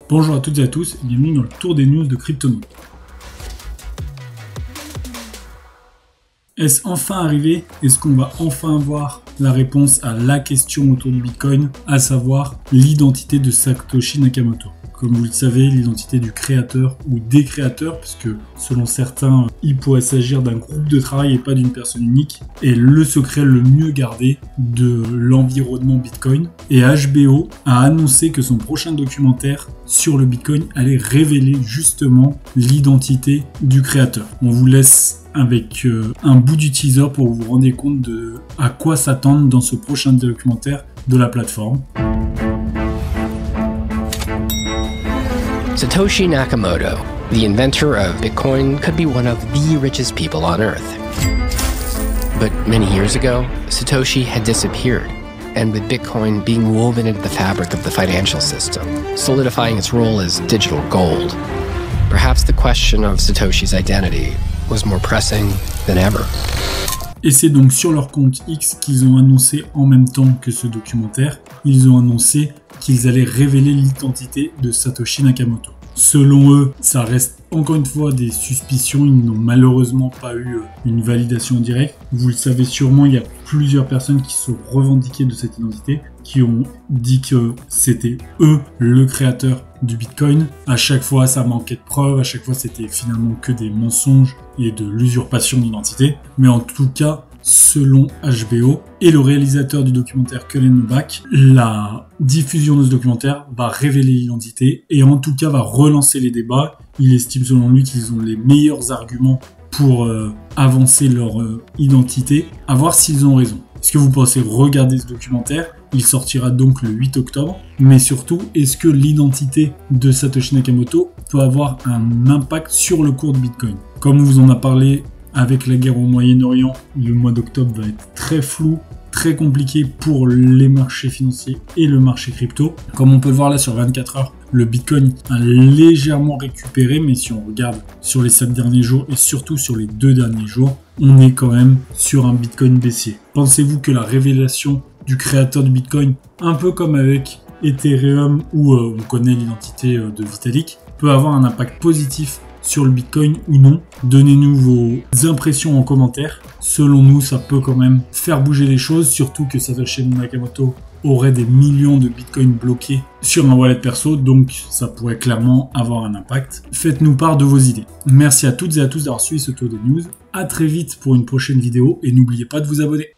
Bonjour à toutes et à tous et bienvenue dans le tour des news de Cryptonautes. Est-ce enfin arrivé? Est-ce qu'on va enfin avoir la réponse à la question autour du Bitcoin, à savoir l'identité de Satoshi Nakamoto? Comme vous le savez, l'identité du créateur ou des créateurs, puisque selon certains, il pourrait s'agir d'un groupe de travail et pas d'une personne unique, est le secret le mieux gardé de l'environnement Bitcoin. Et HBO a annoncé que son prochain documentaire sur le Bitcoin allait révéler justement l'identité du créateur. On vous laisse avec un bout du teaser pour vous rendre compte de à quoi s'attendre dans ce prochain documentaire de la plateforme. Satoshi Nakamoto, the inventor of Bitcoin, could be one of the richest people on Earth. But many years ago, Satoshi had disappeared, and with Bitcoin being woven into the fabric of the financial system, solidifying its role as digital gold, perhaps the question of Satoshi's identity was more pressing than ever. Et c'est donc sur leur compte X qu'ils ont annoncé en même temps que ce documentaire, ils ont annoncé qu'ils allaient révéler l'identité de Satoshi Nakamoto. Selon eux, ça reste encore une fois des suspicions, ils n'ont malheureusement pas eu une validation directe. Vous le savez sûrement, il y a plusieurs personnes qui se revendiquaient de cette identité, qui ont dit que c'était eux le créateur du Bitcoin. À chaque fois, ça manquait de preuves, à chaque fois, c'était finalement que des mensonges et de l'usurpation d'identité. Mais en tout cas, selon HBO et le réalisateur du documentaire Cullen Novak, la diffusion de ce documentaire va révéler l'identité et en tout cas va relancer les débats. Il estime selon lui qu'ils ont les meilleurs arguments pour avancer leur identité, à voir s'ils ont raison. Est-ce que vous pensez regarder ce documentaire? Il sortira donc le 8 octobre. Mais surtout, est-ce que l'identité de Satoshi Nakamoto peut avoir un impact sur le cours de Bitcoin? Comme on vous en a parlé avec la guerre au Moyen-Orient, le mois d'octobre va être très flou, très compliqué pour les marchés financiers et le marché crypto. Comme on peut le voir là sur 24 heures, le Bitcoin a légèrement récupéré, mais si on regarde sur les 7 derniers jours et surtout sur les 2 derniers jours, on est quand même sur un Bitcoin baissier. Pensez-vous que la révélation du créateur du Bitcoin, un peu comme avec Ethereum où on connaît l'identité de Vitalik, peut avoir un impact positif sur le Bitcoin ou non? Donnez-nous vos impressions en commentaire. Selon nous, ça peut quand même faire bouger les choses, surtout que Satoshi Nakamoto aurait des millions de Bitcoin bloqués sur un wallet perso, donc ça pourrait clairement avoir un impact. Faites-nous part de vos idées. Merci à toutes et à tous d'avoir suivi ce tour des news. À très vite pour une prochaine vidéo et n'oubliez pas de vous abonner.